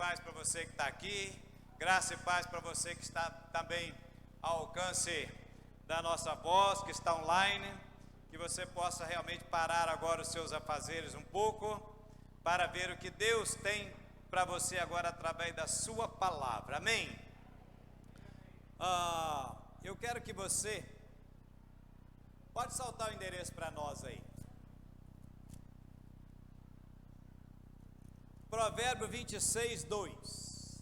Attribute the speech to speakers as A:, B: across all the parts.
A: paz para você que está aqui, graça e paz para você que está também ao alcance da nossa voz, que está online, que você possa realmente parar agora os seus afazeres um pouco, para ver o que Deus tem para você agora através da sua palavra, amém? Eu quero que você, pode saltar o endereço para nós aí, Provérbio 26, 2,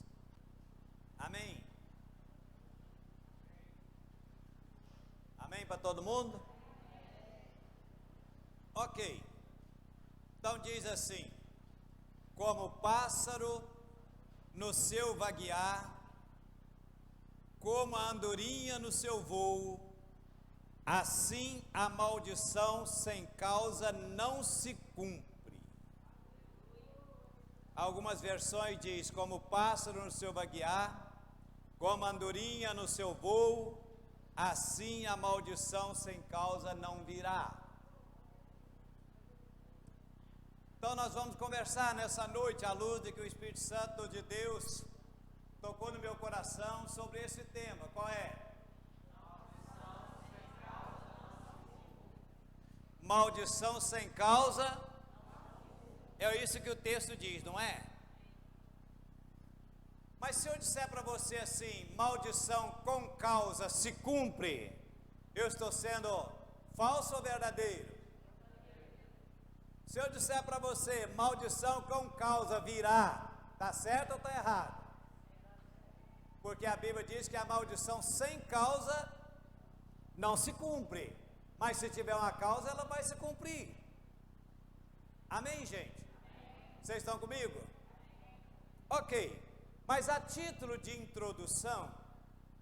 A: amém? Amém para todo mundo? Ok, então diz assim: como o pássaro no seu vaguear, como a andorinha no seu voo, assim a maldição sem causa não se cumpre. Algumas versões diz como o pássaro no seu vaguear, como a andorinha no seu voo, assim a maldição sem causa não virá. Então nós vamos conversar nessa noite, à luz de que o Espírito Santo de Deus tocou no meu coração sobre esse tema. Qual é? Maldição sem causa. É isso que o texto diz, não é? Mas se eu disser para você assim, maldição com causa se cumpre, eu estou sendo falso ou verdadeiro? Se eu disser para você, maldição com causa virá, está certo ou está errado? Porque a Bíblia diz que a maldição sem causa não se cumpre, mas se tiver uma causa, ela vai se cumprir. Amém, gente? Vocês estão comigo? Ok, mas a título de introdução,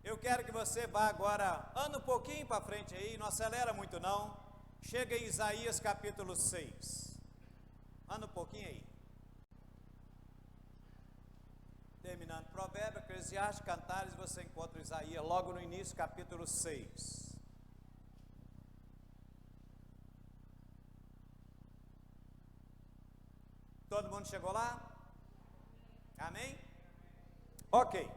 A: eu quero que você vá agora, anda um pouquinho para frente aí, não acelera muito não, chega em Isaías capítulo 6, anda um pouquinho aí. Terminando Provérbio, Eclesiastes, Cantares, você encontra Isaías logo no início, capítulo 6. Todo mundo chegou lá? Amém? Ok.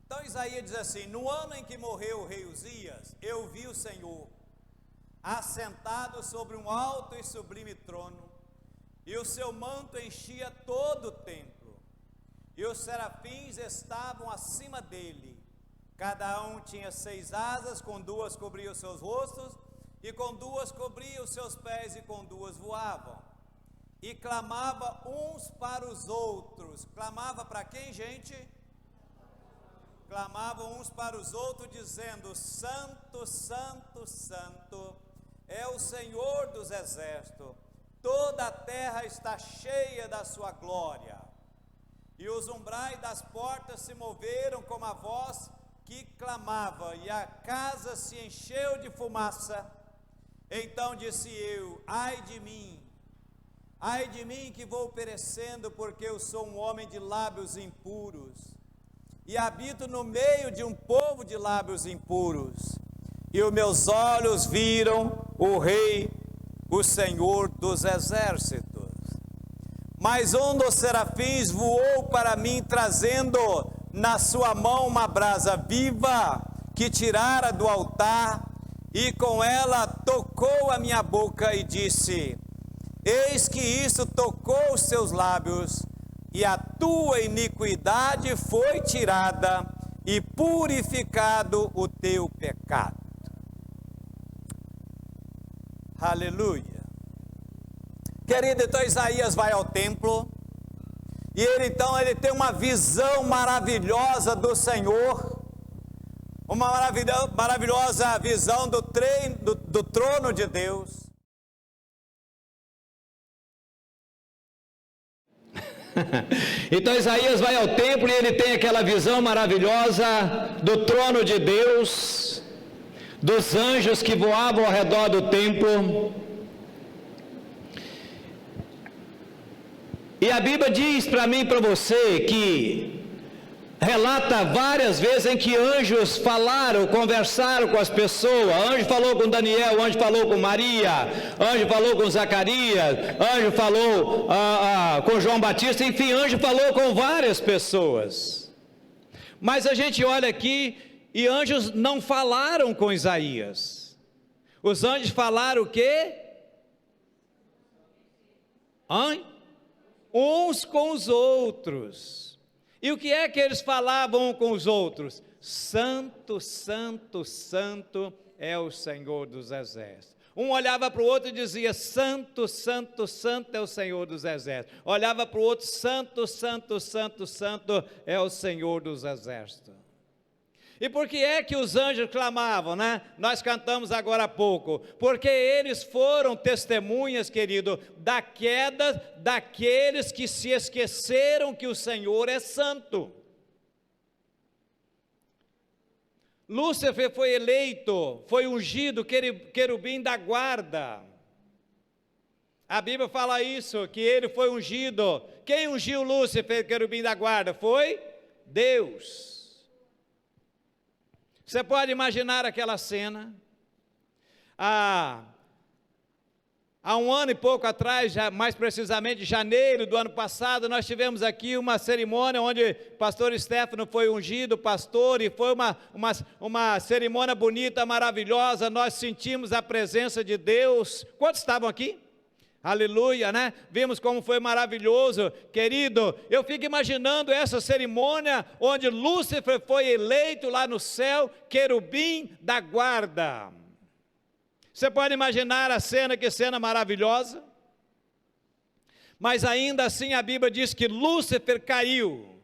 A: Então Isaías diz assim: no ano em que morreu o rei Uzias, eu vi o Senhor assentado sobre um alto e sublime trono, e o seu manto enchia todo o templo, e os serafins estavam acima dele, cada um tinha 6 asas, com 2 cobria os seus rostos, e com 2 cobria os seus pés, e com 2 voavam, e clamava uns para os outros. Clamava para quem, gente? Clamavam uns para os outros, dizendo: Santo, Santo, Santo é o Senhor dos exércitos, toda a terra está cheia da sua glória. E os umbrais das portas se moveram como a voz que clamava, e a casa se encheu de fumaça. Então disse eu: ai de mim que vou perecendo, porque eu sou um homem de lábios impuros, e habito no meio de um povo de lábios impuros, e os meus olhos viram o Rei, o Senhor dos exércitos. Mas um dos serafins voou para mim, trazendo na sua mão uma brasa viva, que tirara do altar, e com ela tocou a minha boca e disse: eis que isso tocou os seus lábios, e a tua iniquidade foi tirada, e purificado o teu pecado. Aleluia. Querido, então Isaías vai ao templo, e ele tem uma visão maravilhosa do Senhor, uma maravilhosa visão do trono de Deus.
B: Então Isaías vai ao templo e ele tem aquela visão maravilhosa do trono de Deus, dos anjos que voavam ao redor do templo. E a Bíblia diz para mim e para você que relata várias vezes em que anjos falaram, conversaram com as pessoas. Anjo falou com Daniel, anjo falou com Maria, anjo falou com Zacarias, anjo falou com João Batista, enfim, anjo falou com várias pessoas. Mas a gente olha aqui e anjos não falaram com Isaías. Os anjos falaram o quê? Uns com os outros. E o que é que eles falavam com os outros? Santo, santo, santo é o Senhor dos exércitos. Um olhava para o outro e dizia: santo, santo, santo é o Senhor dos exércitos. Olhava para o outro: santo, santo, santo, santo é o Senhor dos exércitos. E por que é que os anjos clamavam, né? Nós cantamos agora há pouco. Porque eles foram testemunhas, querido, da queda daqueles que se esqueceram que o Senhor é santo. Lúcifer foi eleito, foi ungido querubim da guarda. A Bíblia fala isso, que ele foi ungido. Quem ungiu Lúcifer, querubim da guarda? Foi Deus. Você pode imaginar aquela cena? Há um ano e pouco atrás, mais precisamente janeiro do ano passado, nós tivemos aqui uma cerimônia onde o pastor Stefano foi ungido pastor, e foi uma cerimônia bonita, maravilhosa. Nós sentimos a presença de Deus. Quantos estavam aqui? Aleluia, né? Vimos como foi maravilhoso, querido. Eu fico imaginando essa cerimônia onde Lúcifer foi eleito lá no céu, querubim da guarda. Você pode imaginar a cena, que cena maravilhosa? Mas ainda assim a Bíblia diz que Lúcifer caiu.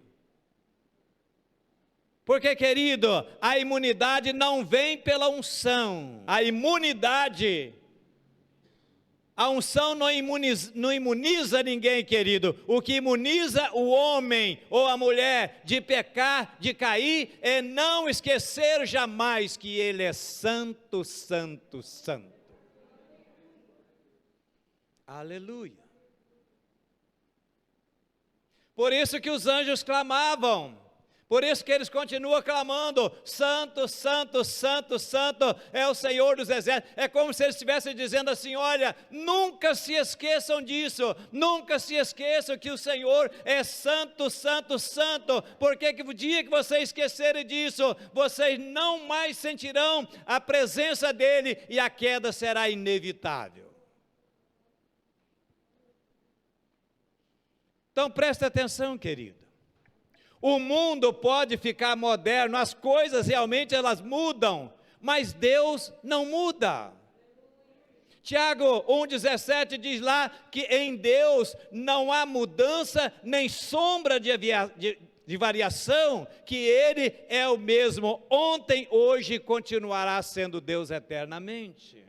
B: Porque, querido, a imunidade não vem pela unção. A unção não imuniza ninguém, querido. O que imuniza o homem ou a mulher de pecar, de cair, é não esquecer jamais que ele é santo, santo, santo. Aleluia. Por isso que os anjos clamavam. Por isso que eles continuam clamando: santo, santo, santo, santo é o Senhor dos exércitos. É como se eles estivessem dizendo assim: olha, nunca se esqueçam disso, nunca se esqueçam que o Senhor é santo, santo, santo, porque o dia que vocês esquecerem disso, vocês não mais sentirão a presença dEle e a queda será inevitável. Então presta atenção, querido. O mundo pode ficar moderno, as coisas realmente elas mudam, mas Deus não muda. Tiago 1,17 diz lá que em Deus não há mudança nem sombra de variação, que Ele é o mesmo ontem, hoje e continuará sendo Deus eternamente.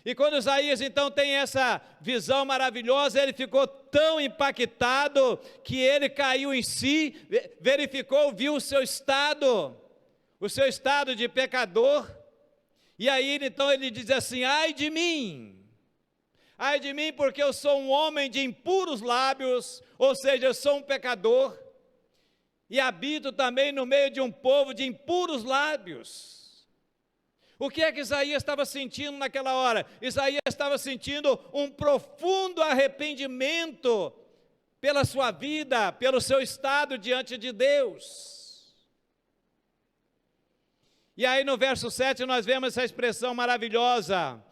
B: E quando Isaías então tem essa visão maravilhosa, ele ficou tão impactado que ele caiu em si, verificou, viu o seu estado de pecador, e aí então ele diz assim: ai de mim porque eu sou um homem de impuros lábios, ou seja, eu sou um pecador, e habito também no meio de um povo de impuros lábios. O que é que Isaías estava sentindo naquela hora? Isaías estava sentindo um profundo arrependimento pela sua vida, pelo seu estado diante de Deus. E aí no verso 7 nós vemos essa expressão maravilhosa: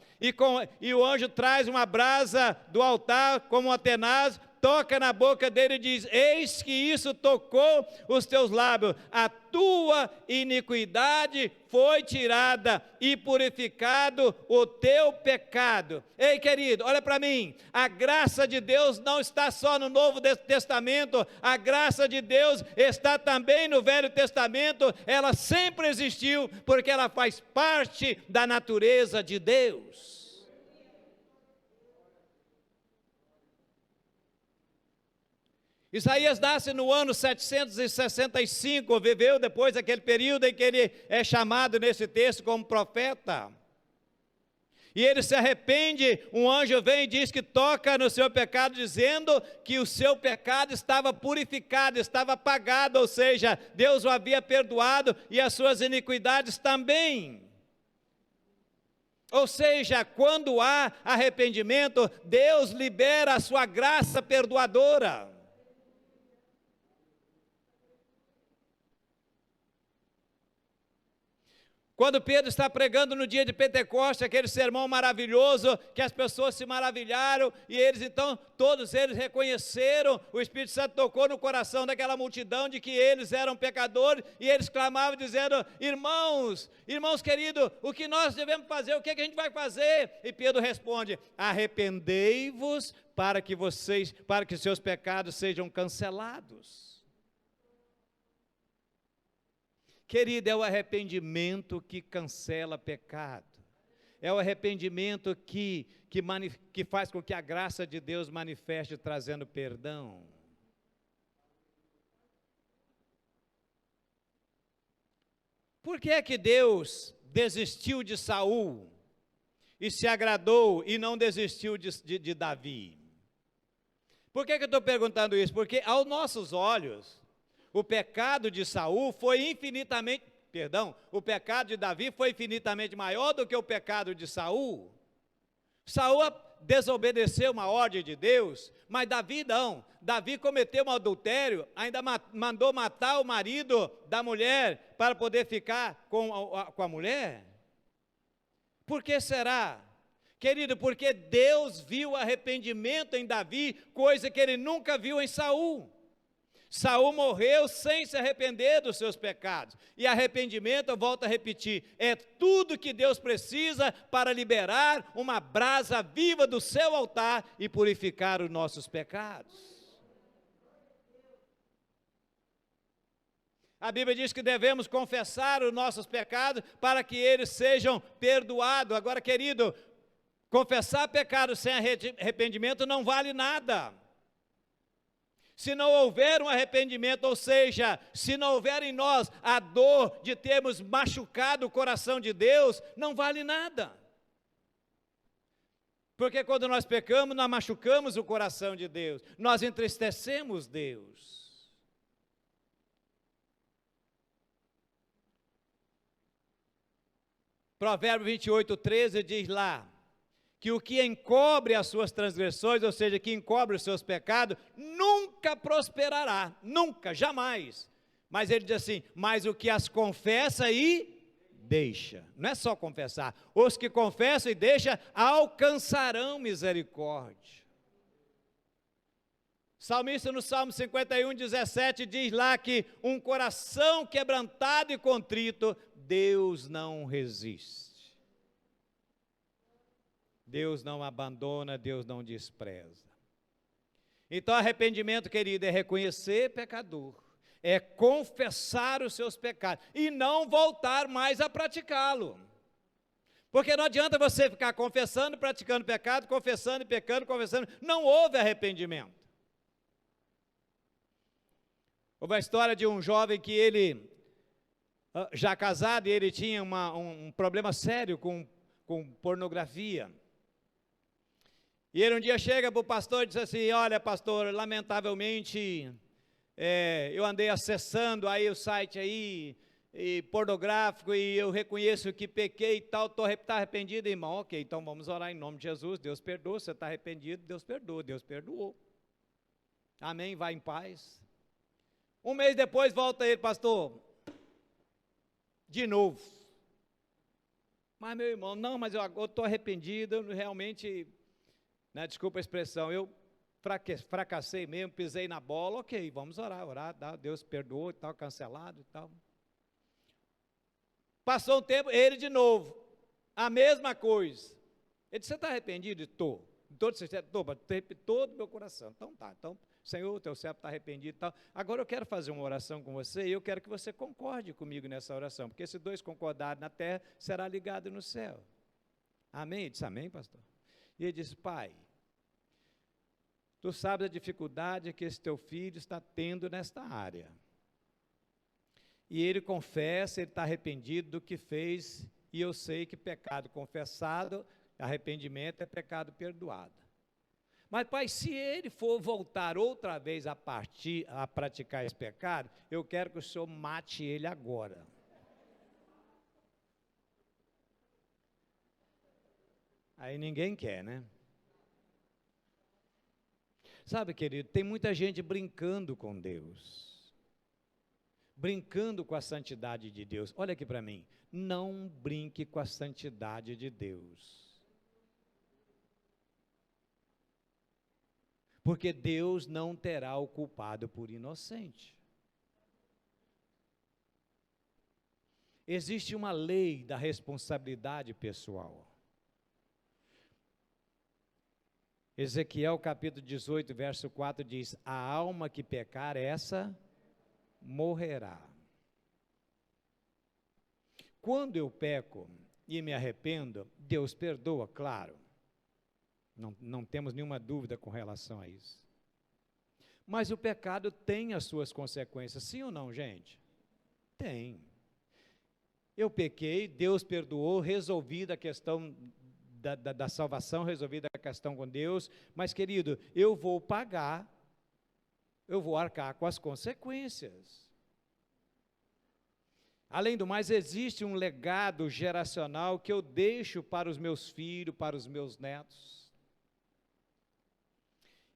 B: e o anjo traz uma brasa do altar como uma tenaz, toca na boca dele e diz: eis que isso tocou os teus lábios, a tua iniquidade foi tirada e purificado o teu pecado. Ei, querido, olha para mim, a graça de Deus não está só no Novo Testamento, a graça de Deus está também no Velho Testamento, ela sempre existiu, porque ela faz parte da natureza de Deus. Isaías nasce no ano 765, viveu depois daquele período em que ele é chamado nesse texto como profeta. e ele se arrepende, um anjo vem e diz que toca no seu pecado, dizendo que o seu pecado estava purificado, estava apagado, ou seja, Deus o havia perdoado e as suas iniquidades também. Ou seja, quando há arrependimento, Deus libera a sua graça perdoadora. Quando Pedro está pregando no dia de Pentecostes, aquele sermão maravilhoso, que as pessoas se maravilharam, e eles então, todos eles reconheceram, o Espírito Santo tocou no coração daquela multidão, de que eles eram pecadores, e eles clamavam dizendo: irmãos queridos, o que nós devemos fazer, o que a gente vai fazer? E Pedro responde: arrependei-vos para que seus pecados sejam cancelados. Querido, é o arrependimento que cancela pecado. É o arrependimento que faz com que a graça de Deus manifeste trazendo perdão. Por que é que Deus desistiu de Saul e se agradou e não desistiu de Davi? Por que eu estou perguntando isso? Porque aos nossos olhos, o pecado de Saul foi o pecado de Davi foi infinitamente maior do que o pecado de Saul. Saul desobedeceu uma ordem de Deus, mas Davi não. Davi cometeu um adultério, ainda mandou matar o marido da mulher para poder ficar com a mulher. Por que será? Querido, porque Deus viu arrependimento em Davi, coisa que ele nunca viu em Saul. Saul morreu sem se arrepender dos seus pecados. E arrependimento, eu volto a repetir, é tudo que Deus precisa para liberar uma brasa viva do seu altar e purificar os nossos pecados. A Bíblia diz que devemos confessar os nossos pecados para que eles sejam perdoados. Agora, querido, confessar pecado sem arrependimento não vale nada. Se não houver um arrependimento, ou seja, se não houver em nós a dor de termos machucado o coração de Deus, não vale nada. Porque quando nós pecamos, nós machucamos o coração de Deus, nós entristecemos Deus. Provérbio 28:13 diz lá, que o que encobre as suas transgressões, ou seja, que encobre os seus pecados, nunca prosperará, nunca, jamais. Mas ele diz assim, mas o que as confessa e deixa, não é só confessar, os que confessam e deixam alcançarão misericórdia. Salmista no Salmo 51:17 diz lá que um coração quebrantado e contrito, Deus não resiste. Deus não abandona, Deus não despreza. Então, arrependimento, querido, é reconhecer pecador, é confessar os seus pecados e não voltar mais a praticá-lo. Porque não adianta você ficar confessando, praticando pecado, confessando e pecando, confessando, não houve arrependimento. Houve a história de um jovem que ele, já casado, e ele tinha um problema sério com pornografia. E ele um dia chega para o pastor e diz assim, olha pastor, lamentavelmente, eu andei acessando aí o site aí, pornográfico, e eu reconheço que pequei e tal, estou arrependido, irmão. Ok, então vamos orar em nome de Jesus, Deus perdoa, você está arrependido, Deus perdoa, Deus perdoou. Amém, vai em paz. Um mês depois volta ele, pastor, de novo. Mas meu irmão, não, mas eu estou arrependido, eu realmente... desculpa a expressão, eu fracassei mesmo, pisei na bola, ok, vamos orar, Deus perdoou e tal, cancelado e tal. Passou um tempo, ele de novo, a mesma coisa. Ele disse, você está arrependido? Estou. Todo meu coração. Então tá, Senhor, o teu servo está arrependido e tal. Agora eu quero fazer uma oração com você e eu quero que você concorde comigo nessa oração, porque se dois concordarem na terra, será ligado no céu. Amém? Ele disse, amém, pastor? E ele disse, pai, tu sabes a dificuldade que esse teu filho está tendo nesta área. E ele confessa, ele está arrependido do que fez, e eu sei que pecado confessado Arrependimento é pecado perdoado. Mas, pai, se ele for voltar outra vez a praticar esse pecado, eu quero que o senhor mate ele agora. Aí ninguém quer, né? Sabe, querido, tem muita gente brincando com Deus, brincando com a santidade de Deus. Olha aqui para mim, não brinque com a santidade de Deus, porque Deus não terá o culpado por inocente. Existe uma lei da responsabilidade pessoal. Ezequiel capítulo 18, verso 4 diz: a alma que pecar, essa morrerá. Quando eu peco e me arrependo, Deus perdoa, claro. Não temos nenhuma dúvida com relação a isso. Mas o pecado tem as suas consequências, sim ou não, gente? Tem. Eu pequei, Deus perdoou, resolvida a questão da salvação, resolvida a questão com Deus, mas, querido, eu vou pagar, eu vou arcar com as consequências. Além do mais, existe um legado geracional que eu deixo para os meus filhos, para os meus netos.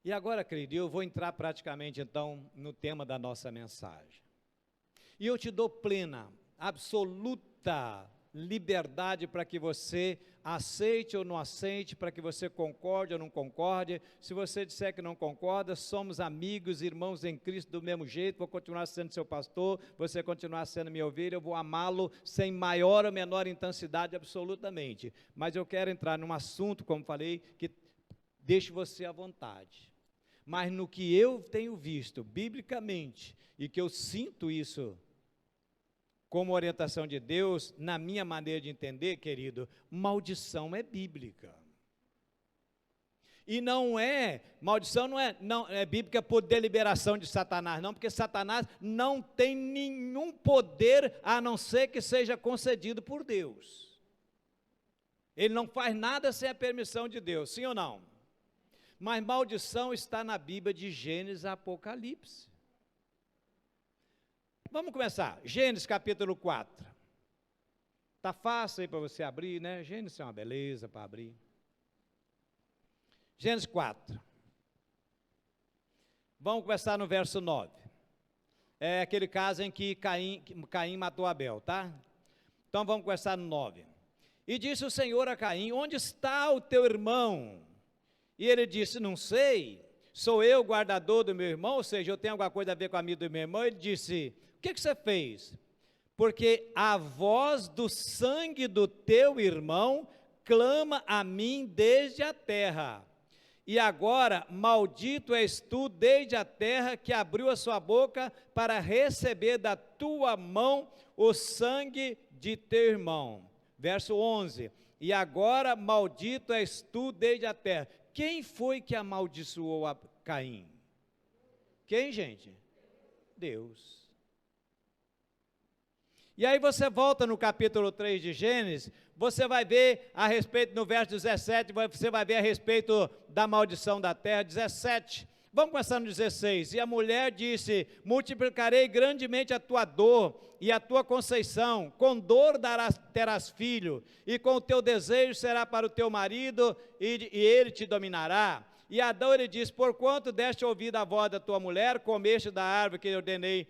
B: E agora, querido, eu vou entrar praticamente, então, no tema da nossa mensagem. E eu te dou plena, absoluta liberdade para que você aceite ou não aceite, para que você concorde ou não concorde. Se você disser que não concorda, somos amigos, irmãos em Cristo do mesmo jeito, vou continuar sendo seu pastor, você continuar sendo minha ovelha, eu vou amá-lo sem maior ou menor intensidade, absolutamente. Mas eu quero entrar num assunto, como falei, que deixe você à vontade. Mas no que eu tenho visto, biblicamente, e que eu sinto isso como orientação de Deus, na minha maneira de entender, querido, maldição é bíblica. E maldição não é bíblica por deliberação de Satanás, não, porque Satanás não tem nenhum poder a não ser que seja concedido por Deus. Ele não faz nada sem a permissão de Deus, sim ou não? Mas maldição está na Bíblia de Gênesis a Apocalipse. Vamos começar, Gênesis capítulo 4, está fácil aí para você abrir, né? Gênesis é uma beleza para abrir. Gênesis 4, vamos começar no verso 9, é aquele caso em que Caim matou Abel, tá? Então vamos começar no 9, e disse o Senhor a Caim: onde está o teu irmão? E ele disse: não sei, sou eu o guardador do meu irmão, ou seja, eu tenho alguma coisa a ver com a vida do meu irmão. Ele disse: o que você fez? Porque a voz do sangue do teu irmão clama a mim desde a terra. E agora, maldito és tu desde a terra, que abriu a sua boca para receber da tua mão o sangue de teu irmão. Verso 11, e agora, maldito és tu desde a terra. Quem foi que amaldiçoou a Caim? Quem, gente? Deus. E aí você volta no capítulo 3 de Gênesis, você vai ver a respeito, no verso 17, você vai ver a respeito da maldição da terra, 17. Vamos começar no 16. E a mulher disse: multiplicarei grandemente a tua dor e a tua conceição, com dor terás filho, e com o teu desejo será para o teu marido, e ele te dominará. E Adão, ele diz: porquanto deste ouvido a voz da tua mulher, comeste da árvore que eu ordenei,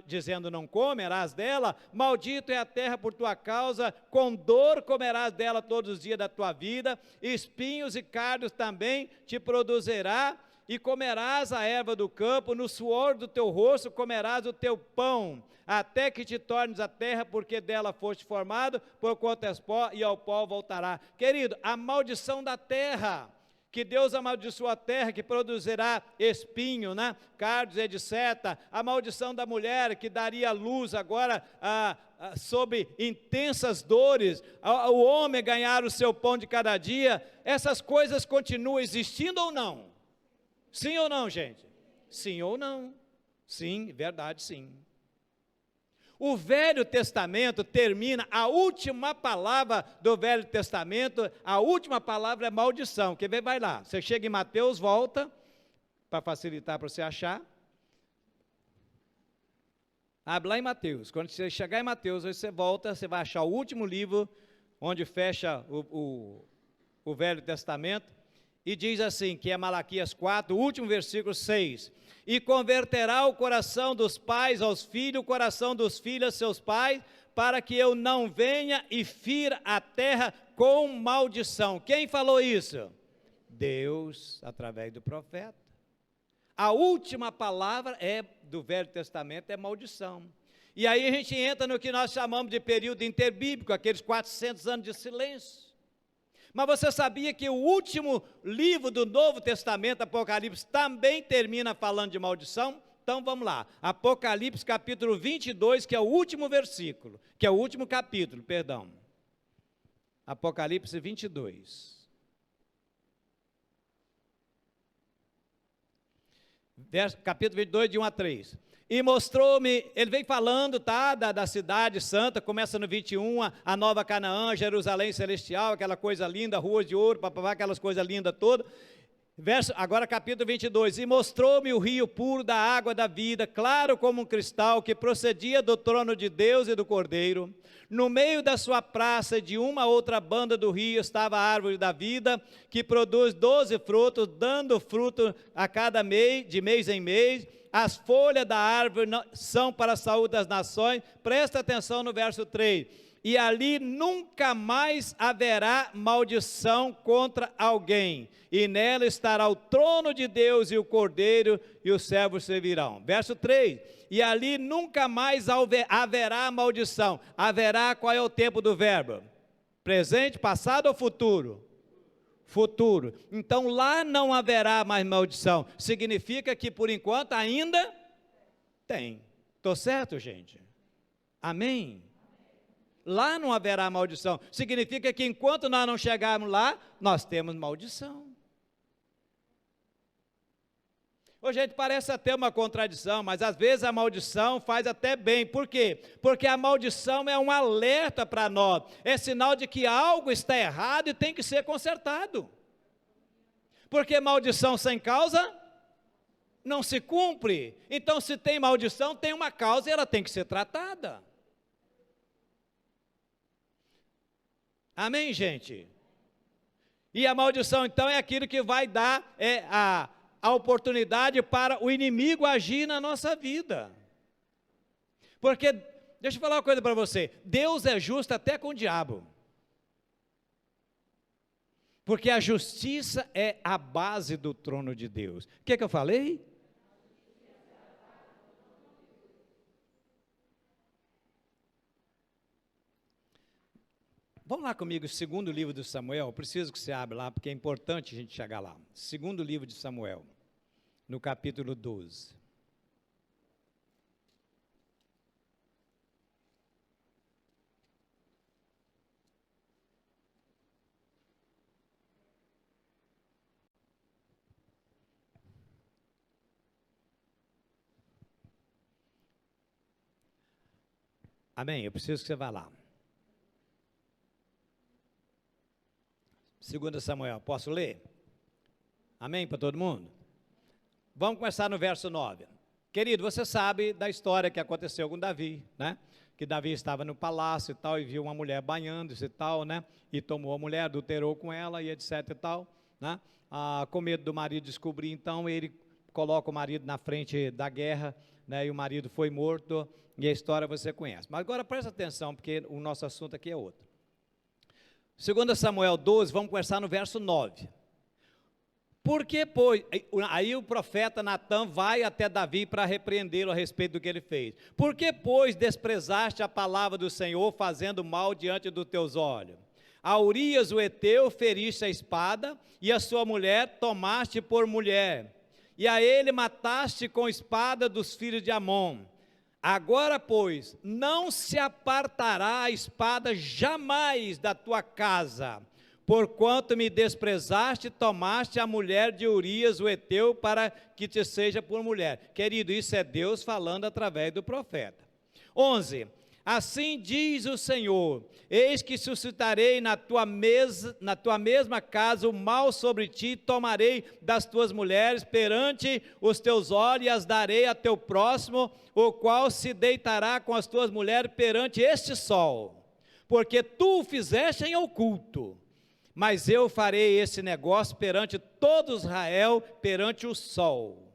B: dizendo não comerás dela, maldito é a terra por tua causa, com dor comerás dela todos os dias da tua vida, espinhos e cardos também te produzirá, e comerás a erva do campo, no suor do teu rosto comerás o teu pão, até que te tornes a terra, porque dela foste formado, porquanto és pó, e ao pó voltará. Querido, a maldição da terra, que Deus amaldiçoou a terra, que produzirá espinho, né? Cardos, etc. A maldição da mulher, que daria luz agora sob intensas dores, o homem ganhar o seu pão de cada dia. Essas coisas continuam existindo ou não? Sim ou não, gente? Sim ou não? Sim, verdade, sim. O Velho Testamento termina, a última palavra do Velho Testamento, a última palavra é maldição. Quer ver? Vai lá. Você chega em Mateus, volta, para facilitar para você achar. Abre lá em Mateus. Quando você chegar em Mateus, aí você volta, você vai achar o último livro, onde fecha o Velho Testamento, e diz assim, que é Malaquias 4, o último versículo 6. E converterá o coração dos pais aos filhos, o coração dos filhos aos seus pais, para que eu não venha e fira a terra com maldição. Quem falou isso? Deus, através do profeta. A última palavra do Velho Testamento é maldição. E aí a gente entra no que nós chamamos de período interbíblico, aqueles 400 anos de silêncio. Mas você sabia que o último livro do Novo Testamento, Apocalipse, também termina falando de maldição? Então vamos lá, Apocalipse capítulo 22, que é o último versículo, que é o último capítulo, perdão. Apocalipse 22. Capítulo 22, de 1 a 3. E mostrou-me, ele vem falando, tá, da cidade santa, começa no 21, a Nova Canaã, Jerusalém celestial, aquela coisa linda, ruas de ouro, papapá, aquelas coisas lindas todas. Agora capítulo 22, e mostrou-me o rio puro da água da vida, claro como um cristal, que procedia do trono de Deus e do Cordeiro. No meio da sua praça, de uma outra banda do rio, estava a árvore da vida, que produz 12 frutos, dando fruto a cada mês, de mês em mês. As folhas da árvore são para a saúde das nações. Presta atenção no verso 3. E ali nunca mais haverá maldição contra alguém, e nela estará o trono de Deus e o Cordeiro, e os servos servirão. Verso 3, e ali nunca mais haverá maldição. Haverá, qual é o tempo do verbo? Presente, passado ou futuro? Futuro. Então lá não haverá mais maldição. Significa que por enquanto ainda tem. Estou certo, gente? Amém? Lá não haverá maldição. Significa que enquanto nós não chegarmos lá, nós temos maldição. Ô, gente, parece até uma contradição, mas às vezes a maldição faz até bem. Por quê? Porque a maldição é um alerta para nós. É sinal de que algo está errado e tem que ser consertado. Porque maldição sem causa não se cumpre. Então, se tem maldição, tem uma causa e ela tem que ser tratada. Amém, gente? E a maldição, então, é aquilo que vai dar a oportunidade para o inimigo agir na nossa vida. Porque, deixa eu falar uma coisa para você, Deus é justo até com o diabo. Porque a justiça é a base do trono de Deus. O que eu falei? Vamos lá comigo, segundo livro de Samuel, preciso que você abra lá, porque é importante a gente chegar lá. Segundo livro de Samuel, no capítulo 12. Amém? Eu preciso que você vá lá. 2 Samuel, posso ler? Amém para todo mundo? Vamos começar no verso 9. Querido, você sabe da história que aconteceu com Davi, né? Que Davi estava no palácio e tal, e viu uma mulher banhando e tal, né? E tomou a mulher, adulterou com ela e etc e tal, né? Com medo do marido descobrir, então ele coloca o marido na frente da guerra, né? E o marido foi morto, e a história você conhece. Mas agora presta atenção, porque o nosso assunto aqui é outro. 2 Samuel 12, vamos começar no verso 9. Porque, pois, aí o profeta Natã vai até Davi para repreendê-lo a respeito do que ele fez. Porque, pois, desprezaste a palavra do Senhor, fazendo mal diante dos teus olhos? A Urias o Heteu feriste a espada, e a sua mulher tomaste por mulher, e a ele mataste com espada dos filhos de Amon. Agora, pois, não se apartará a espada jamais da tua casa, porquanto me desprezaste, tomaste a mulher de Urias o Heteu para que te seja por mulher. Querido, isso é Deus falando através do profeta. 11. Assim diz o Senhor, eis que suscitarei na tua mesma casa o mal sobre ti, tomarei das tuas mulheres perante os teus olhos e as darei a teu próximo, o qual se deitará com as tuas mulheres perante este sol, porque tu o fizeste em oculto, mas eu farei esse negócio perante todo Israel, perante o sol.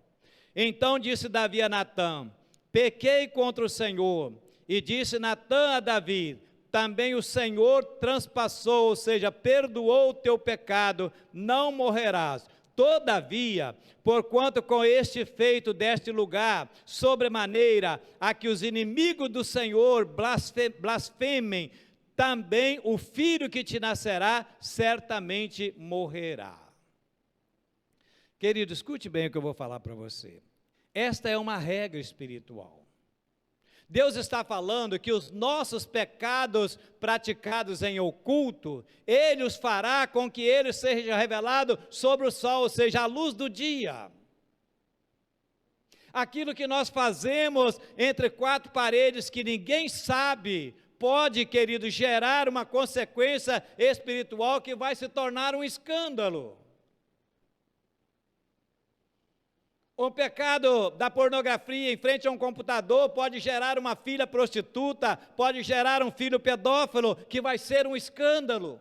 B: Então disse Davi a Natã, pequei contra o Senhor. E disse Natã a Davi, também o Senhor transpassou, ou seja, perdoou o teu pecado, não morrerás. Todavia, porquanto com este feito deste lugar, sobremaneira, a que os inimigos do Senhor blasfemem, também o filho que te nascerá, certamente morrerá. Querido, escute bem o que eu vou falar para você. Esta é uma regra espiritual. Deus está falando que os nossos pecados praticados em oculto, Ele os fará com que Ele seja revelado sobre o sol, ou seja, a luz do dia. Aquilo que nós fazemos entre quatro paredes que ninguém sabe, pode, querido, gerar uma consequência espiritual que vai se tornar um escândalo. O pecado da pornografia em frente a um computador pode gerar uma filha prostituta, pode gerar um filho pedófilo, que vai ser um escândalo.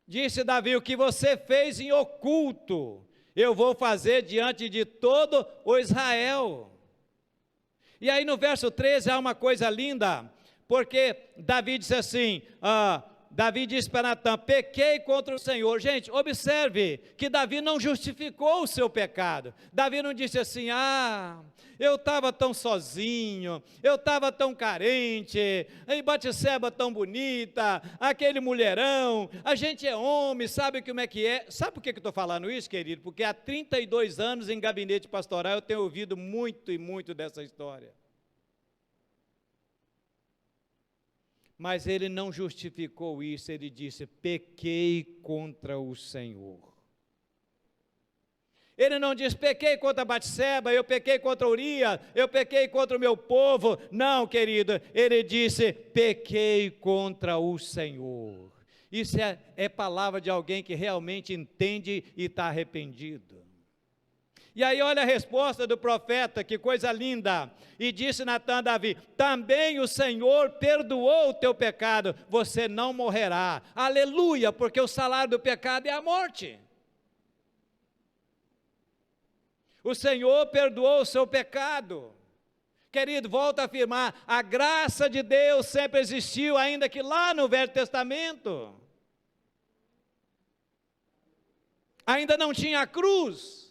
B: Disse Davi, o que você fez em oculto, eu vou fazer diante de todo o Israel. E aí no verso 13 há uma coisa linda, porque Davi disse assim, Davi disse para Natã, pequei contra o Senhor. Gente, observe que Davi não justificou o seu pecado. Davi não disse assim, eu estava tão sozinho, eu estava tão carente, e Batseba tão bonita, aquele mulherão, a gente é homem, sabe como é que é? Sabe por que eu estou falando isso, querido? Porque há 32 anos em gabinete pastoral eu tenho ouvido muito e muito dessa história. Mas ele não justificou isso, ele disse, pequei contra o Senhor. Ele não disse, pequei contra Batseba, eu pequei contra Urias, eu pequei contra o meu povo. Não, querido, ele disse, pequei contra o Senhor. Isso é palavra de alguém que realmente entende e está arrependido. E aí olha a resposta do profeta, que coisa linda. E disse Natã a Davi, também o Senhor perdoou o teu pecado, você não morrerá. Aleluia, porque o salário do pecado é a morte. O Senhor perdoou o seu pecado. Querido, volto a afirmar, a graça de Deus sempre existiu, ainda que lá no Velho Testamento. Ainda não tinha a cruz.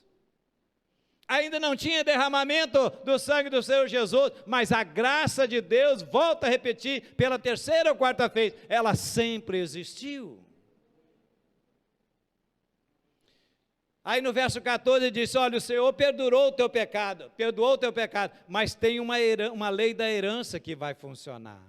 B: Ainda não tinha derramamento do sangue do Senhor Jesus, mas a graça de Deus, volta a repetir, pela terceira ou quarta vez, ela sempre existiu. Aí no verso 14 diz, olha, o Senhor perdoou o teu pecado, mas tem uma lei da herança que vai funcionar.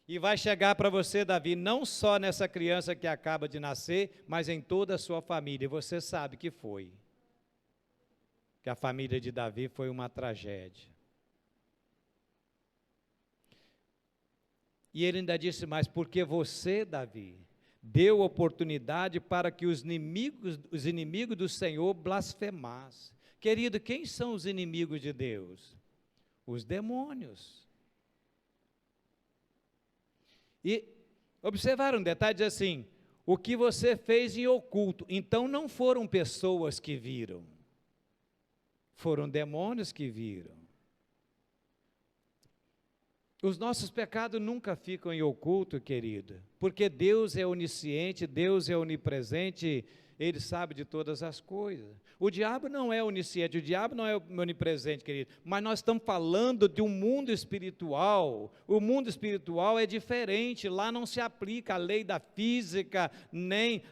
B: E vai chegar para você, Davi, não só nessa criança que acaba de nascer, mas em toda a sua família, e você sabe que foi. Que a família de Davi foi uma tragédia. E ele ainda disse mais, porque você, Davi, deu oportunidade para que os inimigos do Senhor blasfemassem. Querido, quem são os inimigos de Deus? Os demônios. E observaram um detalhe, diz assim, o que você fez em oculto, então não foram pessoas que viram. Foram demônios que viram. Os nossos pecados nunca ficam em oculto, querido, porque Deus é onisciente, Deus é onipresente, Ele sabe de todas as coisas. O diabo não é onisciente, o diabo não é onipresente, querido, mas nós estamos falando de um mundo espiritual. O mundo espiritual é diferente, lá não se aplica a lei da física, nem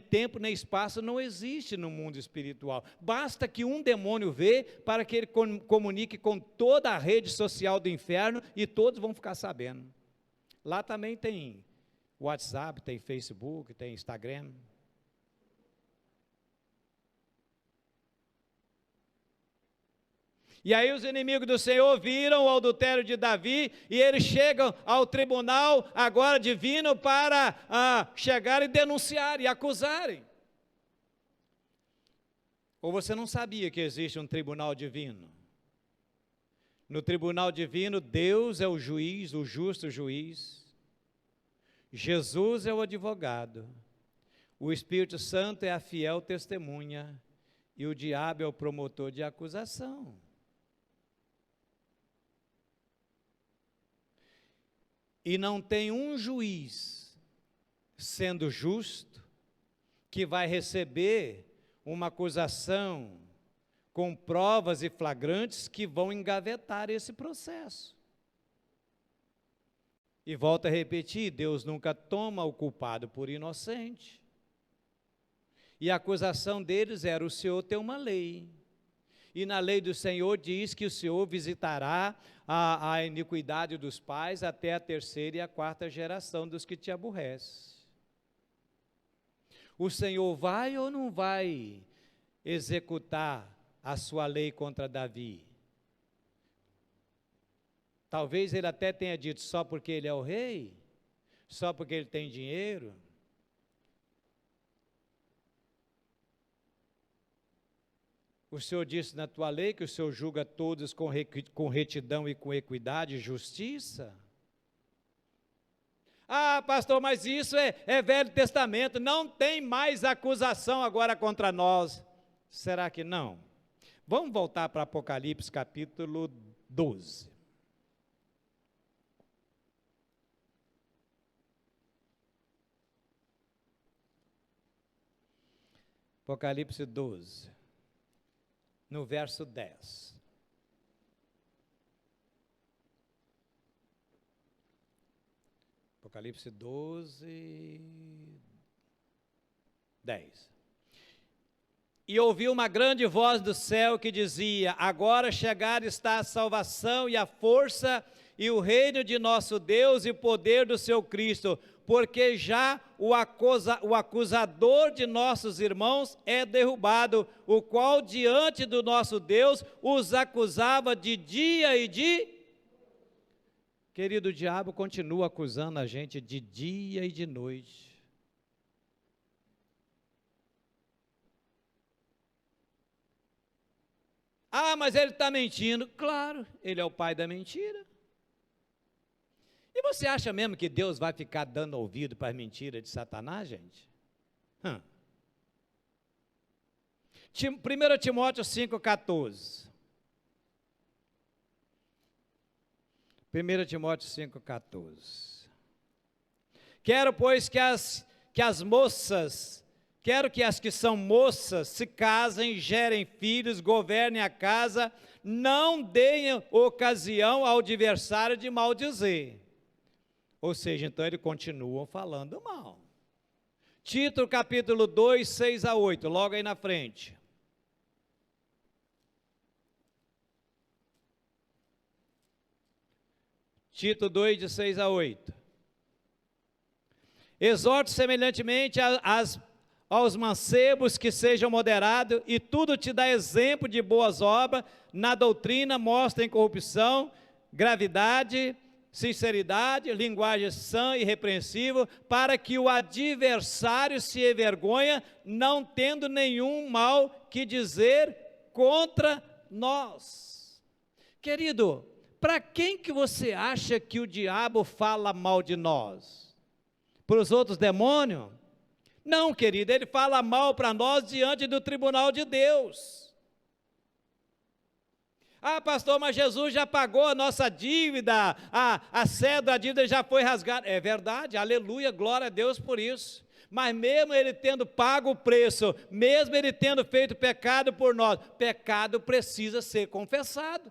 B: tempo, nem espaço, não existe no mundo espiritual. Basta que um demônio vê para que ele comunique com toda a rede social do inferno e todos vão ficar sabendo. Lá também tem WhatsApp, tem Facebook, tem Instagram. E aí os inimigos do Senhor viram o adultério de Davi, e eles chegam ao tribunal agora divino para chegar e denunciar e acusarem. Ou você não sabia que existe um tribunal divino? No tribunal divino, Deus é o juiz, o justo juiz. Jesus é o advogado. O Espírito Santo é a fiel testemunha. E o diabo é o promotor de acusação. E não tem um juiz, sendo justo, que vai receber uma acusação com provas e flagrantes que vão engavetar esse processo. E volto a repetir, Deus nunca toma o culpado por inocente. E a acusação deles era: o Senhor tem uma lei. E na lei do Senhor diz que o Senhor visitará a iniquidade dos pais até a 3ª e a 4ª geração dos que te aborrecem. O Senhor vai ou não vai executar a sua lei contra Davi? Talvez ele até tenha dito: só porque ele é o rei? Só porque ele tem dinheiro? O Senhor disse na tua lei que o Senhor julga todos com retidão e com equidade e justiça? Ah, pastor, mas isso é Velho Testamento, não tem mais acusação agora contra nós. Será que não? Vamos voltar para Apocalipse capítulo 12. Apocalipse 12, no verso 10. Apocalipse 12, 10. E ouvi uma grande voz do céu que dizia: agora chegada está a salvação e a força e o reino de nosso Deus e o poder do seu Cristo, porque já o acusador de nossos irmãos é derrubado, o qual diante do nosso Deus os acusava de dia e de... Querido, o diabo continua acusando a gente de dia e de noite. Ah, mas ele está mentindo. Claro, ele é o pai da mentira. E você acha mesmo que Deus vai ficar dando ouvido para as mentiras de Satanás, gente? 1 Timóteo 5,14. 1 Timóteo 5,14. Quero, pois, que as que são moças se casem, gerem filhos, governem a casa, não deem ocasião ao adversário de maldizer. Ou seja, então eles continuam falando mal. Tito capítulo 2, 6 a 8, logo aí na frente. Tito 2, de 6 a 8. Exorto semelhantemente aos mancebos que sejam moderados, e tudo te dá exemplo de boas obras, na doutrina mostra incorrupção, gravidade, sinceridade, linguagem sã e irrepreensível, para que o adversário se envergonhe, não tendo nenhum mal que dizer contra nós. Querido, para quem que você acha que o diabo fala mal de nós? Para os outros demônios? Não, querido, ele fala mal para nós diante do tribunal de Deus. Ah, pastor, mas Jesus já pagou a nossa dívida, a cédula, a dívida já foi rasgada. É verdade, aleluia, glória a Deus por isso. Mas mesmo ele tendo pago o preço, mesmo ele tendo feito pecado por nós, pecado precisa ser confessado.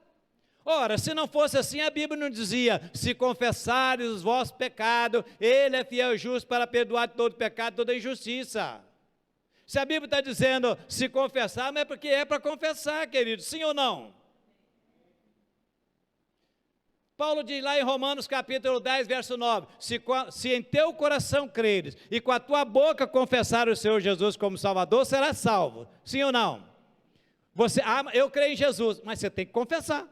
B: Ora, se não fosse assim, a Bíblia não dizia: se confessares os vossos pecados, Ele é fiel e justo para perdoar todo pecado, toda injustiça. Se a Bíblia está dizendo se confessar, não é porque é para confessar, querido, sim ou não? Paulo diz lá em Romanos capítulo 10, verso 9, se em teu coração creres e com a tua boca confessar o Senhor Jesus como Salvador, serás salvo, sim ou não? Eu creio em Jesus, mas você tem que confessar.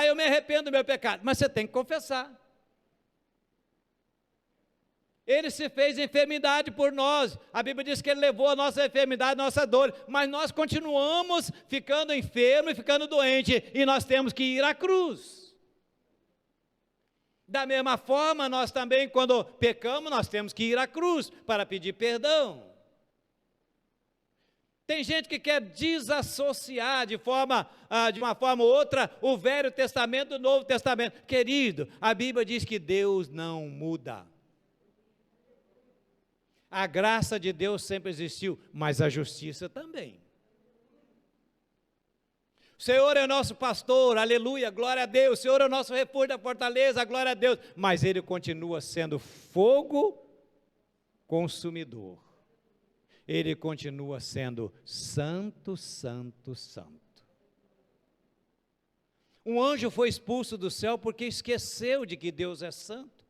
B: Eu me arrependo do meu pecado, mas você tem que confessar. Ele se fez enfermidade por nós. A Bíblia diz que Ele levou a nossa enfermidade, a nossa dor, mas nós continuamos ficando enfermos e ficando doentes, e nós temos que ir à cruz. Da mesma forma, nós também, quando pecamos, nós temos que ir à cruz para pedir perdão. Tem gente que quer desassociar de uma forma ou outra o Velho Testamento do Novo Testamento. Querido, a Bíblia diz que Deus não muda. A graça de Deus sempre existiu, mas a justiça também. O Senhor é nosso pastor, aleluia, glória a Deus. O Senhor é o nosso refúgio da fortaleza, glória a Deus. Mas Ele continua sendo fogo consumidor. Ele continua sendo santo, santo, santo. Um anjo foi expulso do céu porque esqueceu de que Deus é santo.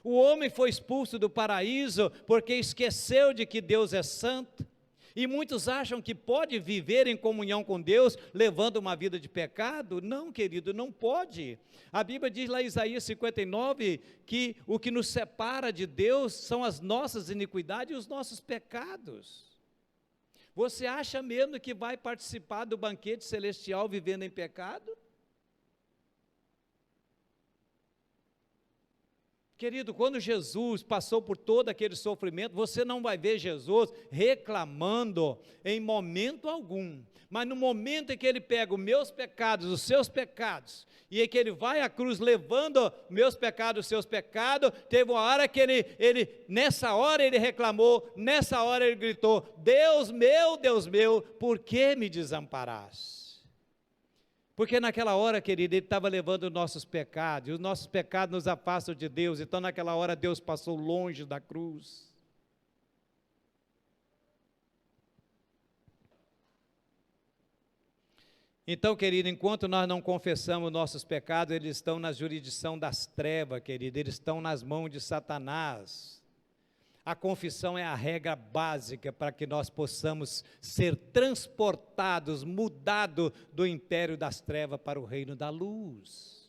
B: O homem foi expulso do paraíso porque esqueceu de que Deus é santo. E muitos acham que pode viver em comunhão com Deus levando uma vida de pecado. Não, querido, não pode. A Bíblia diz lá em Isaías 59 que o que nos separa de Deus são as nossas iniquidades e os nossos pecados. Você acha mesmo que vai participar do banquete celestial vivendo em pecado? Querido, quando Jesus passou por todo aquele sofrimento, você não vai ver Jesus reclamando em momento algum, mas no momento em que Ele pega os meus pecados, os seus pecados, e em que Ele vai à cruz levando meus pecados, os seus pecados, teve uma hora que nessa hora Ele reclamou, nessa hora Ele gritou, Deus meu, por que me desamparaste? Porque naquela hora, querido, Ele estava levando os nossos pecados, e os nossos pecados nos afastam de Deus, então naquela hora Deus passou longe da cruz. Então, querido, enquanto nós não confessamos nossos pecados, eles estão na jurisdição das trevas, querido, eles estão nas mãos de Satanás. A confissão é a regra básica para que nós possamos ser transportados, mudados do império das trevas para o reino da luz.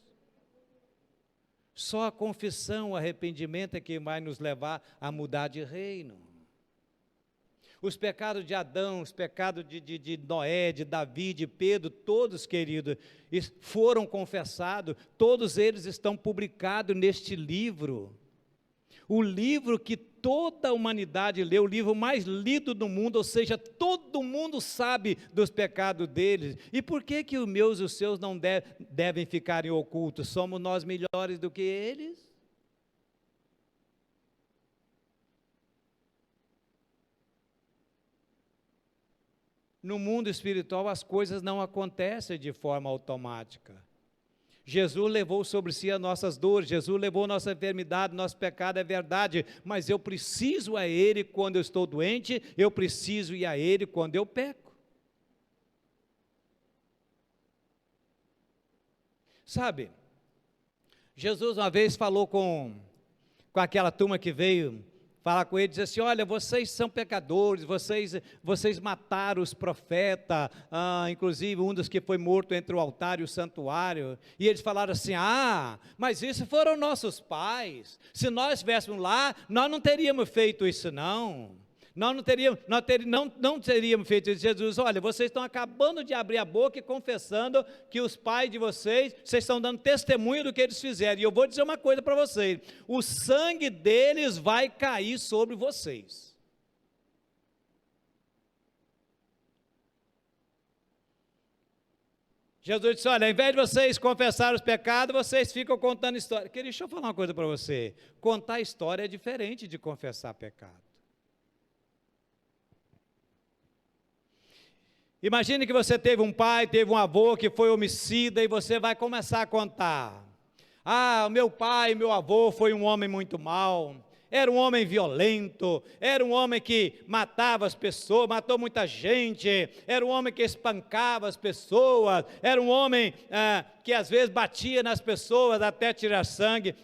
B: Só a confissão, o arrependimento é que vai nos levar a mudar de reino. Os pecados de Adão, os pecados de Noé, de Davi, de Pedro, todos, queridos, foram confessados, todos eles estão publicados neste livro. O livro que toda a humanidade lê, o livro mais lido do mundo, ou seja, todo mundo sabe dos pecados deles. E por que os meus e os seus não devem ficarem ocultos? Somos nós melhores do que eles? No mundo espiritual as coisas não acontecem de forma automática. Jesus levou sobre si as nossas dores, Jesus levou nossa enfermidade, nosso pecado, é verdade, mas eu preciso a Ele quando eu estou doente, eu preciso ir a Ele quando eu peco. Sabe, Jesus uma vez falou com aquela turma que veio falar com ele, diz assim, olha, vocês são pecadores, vocês mataram os profetas, inclusive um dos que foi morto entre o altar e o santuário, e eles falaram assim, mas isso foram nossos pais, se nós estivéssemos lá, nós não teríamos feito isso não, não teríamos feito isso. Jesus, olha, vocês estão acabando de abrir a boca e confessando que os pais de vocês estão dando testemunho do que eles fizeram, e eu vou dizer uma coisa para vocês, o sangue deles vai cair sobre vocês. Jesus disse, olha, ao invés de vocês confessar os pecados, vocês ficam contando história. Deixa eu falar uma coisa para você, contar história é diferente de confessar pecado. Imagine que você teve um pai, teve um avô que foi homicida e você vai começar a contar. O meu pai, meu avô foi um homem muito mau, era um homem violento, era um homem que matava as pessoas, matou muita gente, era um homem que espancava as pessoas, era um homem que às vezes batia nas pessoas até tirar sangue.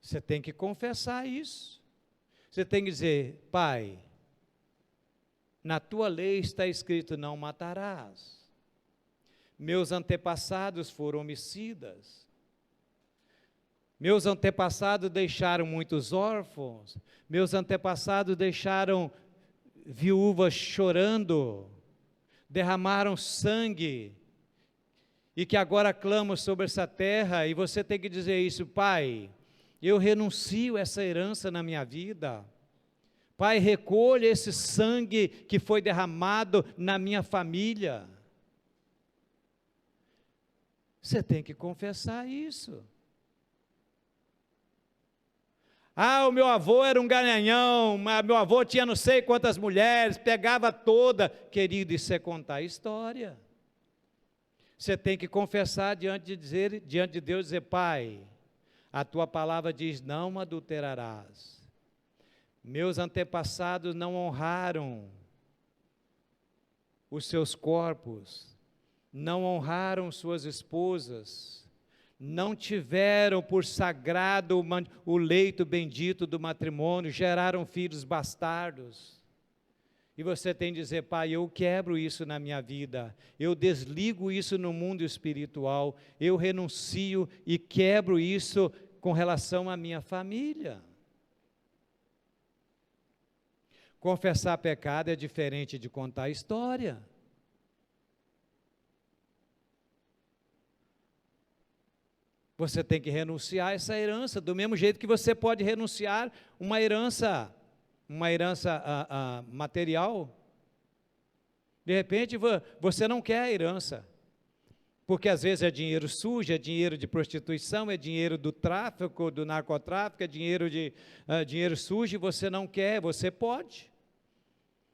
B: Você tem que confessar isso. Você tem que dizer: Pai, na tua lei está escrito: não matarás. Meus antepassados foram homicidas. Meus antepassados deixaram muitos órfãos. Meus antepassados deixaram viúvas chorando. Derramaram sangue. E que agora clamam sobre essa terra. E você tem que dizer isso: Pai, eu renuncio essa herança na minha vida. Pai, recolha esse sangue que foi derramado na minha família. Você tem que confessar isso. Ah, o meu avô era um garanhão, meu avô tinha não sei quantas mulheres, pegava toda. Querido, isso é contar história. Você tem que confessar diante de Deus, dizer: Pai, a tua palavra diz: não adulterarás. Meus antepassados não honraram os seus corpos, não honraram suas esposas, não tiveram por sagrado o leito bendito do matrimônio, geraram filhos bastardos. E você tem que dizer: Pai, eu quebro isso na minha vida, eu desligo isso no mundo espiritual, eu renuncio e quebro isso com relação à minha família. Confessar pecado é diferente de contar história. Você tem que renunciar a essa herança, do mesmo jeito que você pode renunciar uma herança material. De repente, você não quer a herança, porque às vezes é dinheiro sujo, é dinheiro de prostituição, é dinheiro do tráfico, do narcotráfico, é dinheiro sujo, e você não quer. Você pode.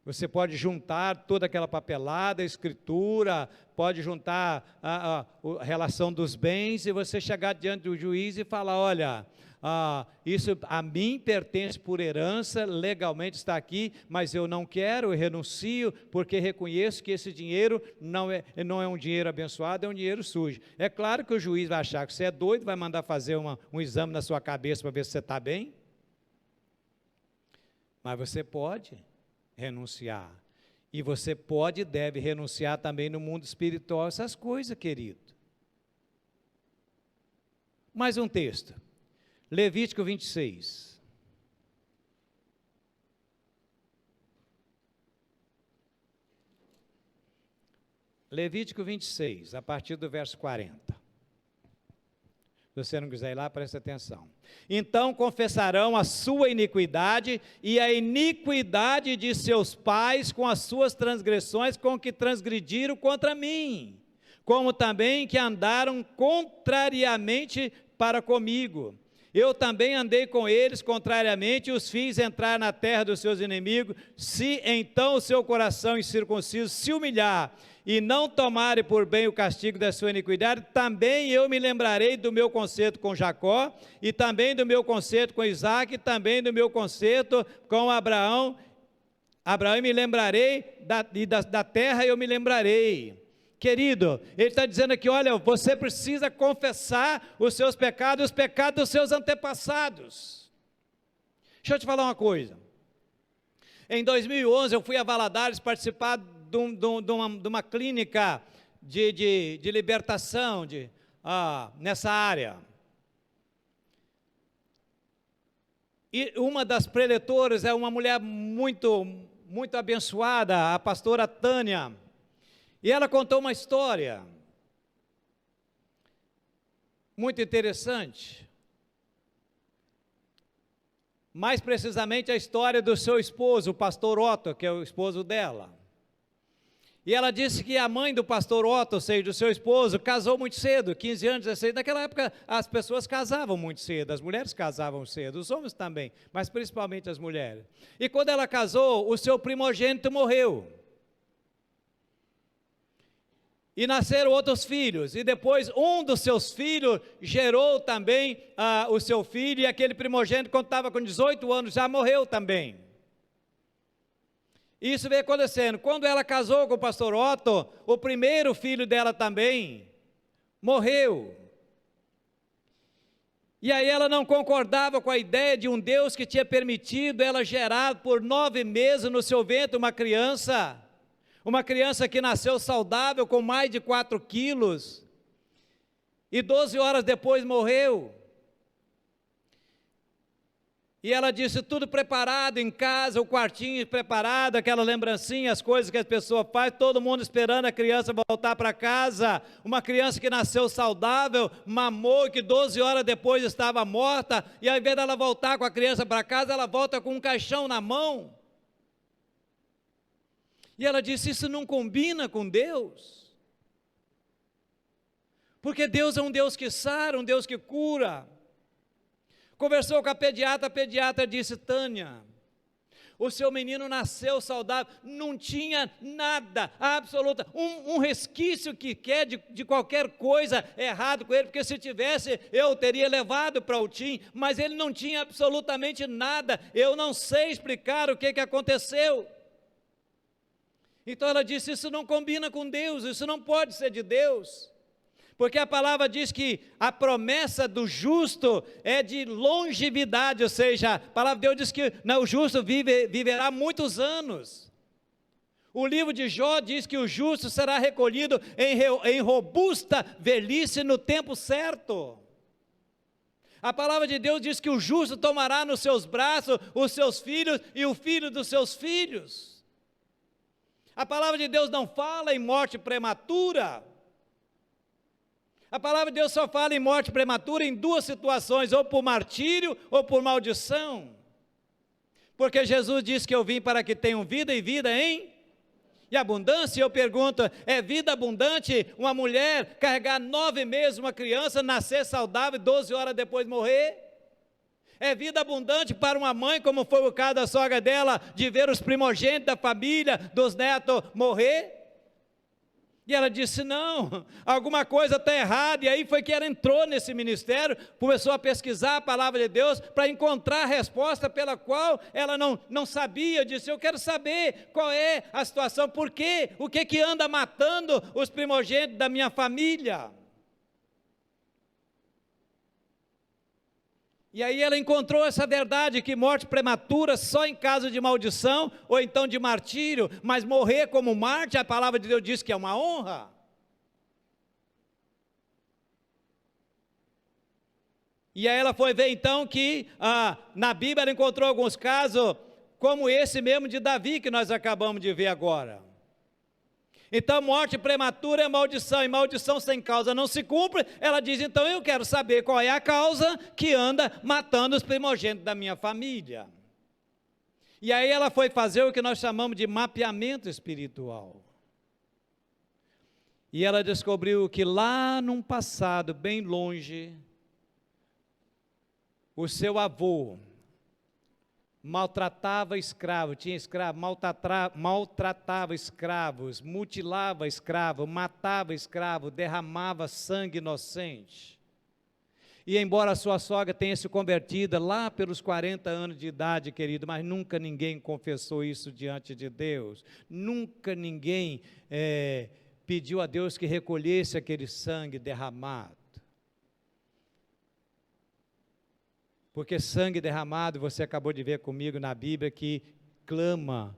B: Você pode juntar toda aquela papelada, a escritura, pode juntar a relação dos bens, e você chegar diante do juiz e falar: olha, isso a mim pertence por herança, legalmente está aqui, mas eu não quero, eu renuncio, porque reconheço que esse dinheiro não é um dinheiro abençoado, é um dinheiro sujo. É claro que o juiz vai achar que você é doido, vai mandar fazer um exame na sua cabeça para ver se você está bem, mas você pode renunciar, e você pode e deve renunciar também no mundo espiritual essas coisas, querido. Mais um texto, Levítico 26. Levítico 26, a partir do verso 40. Se você não quiser ir lá, preste atenção. Então confessarão a sua iniquidade e a iniquidade de seus pais com as suas transgressões com que transgrediram contra mim, como também que andaram contrariamente para comigo. Eu também andei com eles contrariamente e os fiz entrar na terra dos seus inimigos. Se então o seu coração incircunciso se humilhar e não tomarem por bem o castigo da sua iniquidade, também eu me lembrarei do meu concerto com Jacó, e também do meu concerto com Isaque, e também do meu concerto com Abraão. Abraão me lembrarei, da terra eu me lembrarei. Querido, ele está dizendo aqui: olha, você precisa confessar os seus pecados, os pecados dos seus antepassados. Deixa eu te falar uma coisa. Em 2011 eu fui a Valadares participar de uma clínica de libertação nessa área. E uma das preletoras é uma mulher muito, muito abençoada, a pastora Tânia, e ela contou uma história muito interessante, mais precisamente a história do seu esposo, o pastor Otto, que é o esposo dela. E ela disse que a mãe do pastor Otto, ou seja, do seu esposo, casou muito cedo, 15 anos, 16. Naquela época as pessoas casavam muito cedo, as mulheres casavam cedo, os homens também, mas principalmente as mulheres. E quando ela casou, o seu primogênito morreu. E nasceram outros filhos, e depois um dos seus filhos gerou também o seu filho, e aquele primogênito, quando estava com 18 anos, já morreu também. Isso veio acontecendo. Quando ela casou com o pastor Otto, o primeiro filho dela também morreu. E aí ela não concordava com a ideia de um Deus que tinha permitido ela gerar por 9 meses no seu ventre uma criança que nasceu saudável com mais de 4 quilos, e 12 horas depois morreu. E ela disse, tudo preparado em casa, o quartinho preparado, aquela lembrancinha, as coisas que as pessoas fazem, todo mundo esperando a criança voltar para casa, uma criança que nasceu saudável, mamou, que 12 horas depois estava morta, e ao invés dela voltar com a criança para casa, ela volta com um caixão na mão. E ela disse, isso não combina com Deus, porque Deus é um Deus que sara, um Deus que cura. Conversou com a pediatra disse, Tânia, o seu menino nasceu saudável, não tinha nada, absoluta, um resquício que quer de qualquer coisa errado com ele, porque se tivesse, eu teria levado para o TIM, mas ele não tinha absolutamente nada, eu não sei explicar o que aconteceu. Então ela disse, isso não combina com Deus, isso não pode ser de Deus. Porque a palavra diz que a promessa do justo é de longevidade, ou seja, a palavra de Deus diz que o justo viverá muitos anos. O livro de Jó diz que o justo será recolhido em robusta velhice no tempo certo. A palavra de Deus diz que o justo tomará nos seus braços os seus filhos e o filho dos seus filhos. A palavra de Deus não fala em morte prematura. A palavra de Deus só fala em morte prematura em 2 situações, ou por martírio ou por maldição. Porque Jesus disse que eu vim para que tenham vida e vida em abundância. E eu pergunto, é vida abundante uma mulher carregar 9 meses uma criança, nascer saudável e 12 horas depois morrer? É vida abundante para uma mãe, como foi o caso da sogra dela, de ver os primogênitos da família, dos netos morrer? E ela disse, não, alguma coisa está errada, e aí foi que ela entrou nesse ministério, começou a pesquisar a palavra de Deus, para encontrar a resposta pela qual ela não sabia. Disse, eu quero saber qual é a situação, por quê, o que anda matando os primogênitos da minha família. E aí ela encontrou essa verdade, que morte prematura só em caso de maldição, ou então de martírio, mas morrer como mártir, a palavra de Deus diz que é uma honra. E aí ela foi ver então que na Bíblia ela encontrou alguns casos, como esse mesmo de Davi, que nós acabamos de ver agora. Então morte prematura é maldição, e maldição sem causa não se cumpre. Ela diz, então eu quero saber qual é a causa que anda matando os primogênitos da minha família. E aí ela foi fazer o que nós chamamos de mapeamento espiritual. E ela descobriu que lá num passado bem longe, o seu avô maltratava escravos, tinha escravo, maltratava escravos, mutilava escravo, matava escravo, derramava sangue inocente. E embora a sua sogra tenha se convertido lá pelos 40 anos de idade, querido, mas nunca ninguém confessou isso diante de Deus, nunca ninguém pediu a Deus que recolhesse aquele sangue derramado. Porque sangue derramado, você acabou de ver comigo na Bíblia, que clama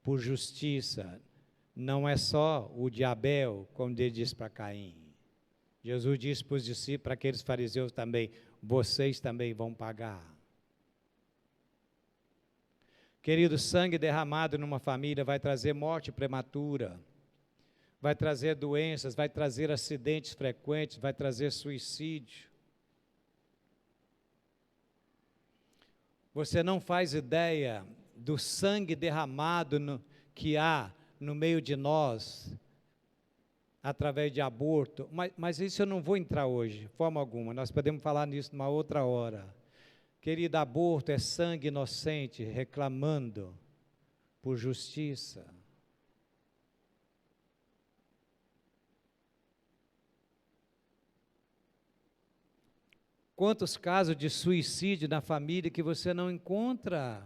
B: por justiça. Não é só o de Abel, como ele disse para Caim. Jesus disse para os discípulos, para aqueles fariseus também, vocês também vão pagar. Querido, sangue derramado numa família vai trazer morte prematura, vai trazer doenças, vai trazer acidentes frequentes, vai trazer suicídio. Você não faz ideia do sangue derramado que há no meio de nós, através de aborto, mas isso eu não vou entrar hoje, de forma alguma, nós podemos falar nisso numa outra hora. Querido, aborto é sangue inocente reclamando por justiça. Quantos casos de suicídio na família que você não encontra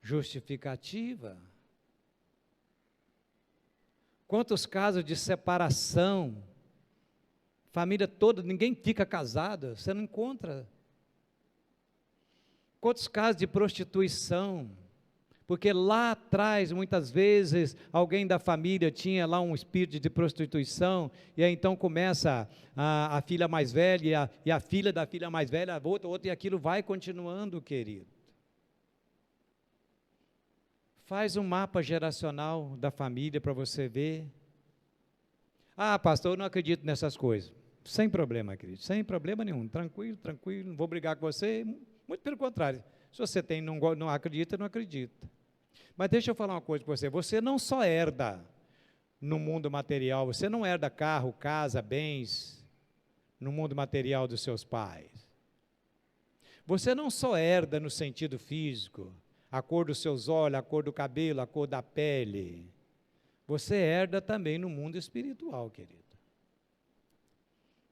B: justificativa? Quantos casos de separação? Família toda, ninguém fica casado, você não encontra Quantos casos de prostituição? Porque lá atrás, muitas vezes, alguém da família tinha lá um espírito de prostituição, e aí então começa a filha mais velha, e a filha da filha mais velha, a outra, e aquilo vai continuando, querido. Faz um mapa geracional da família para você ver. Ah, pastor, eu não acredito nessas coisas. Sem problema, querido, sem problema nenhum, tranquilo, não vou brigar com você, muito pelo contrário. Se você não acredita, não acredita. Mas deixa eu falar uma coisa para você, você não só herda no mundo material, você não herda carro, casa, bens, no mundo material dos seus pais. Você não só herda no sentido físico, a cor dos seus olhos, a cor do cabelo, a cor da pele. Você herda também no mundo espiritual, querido.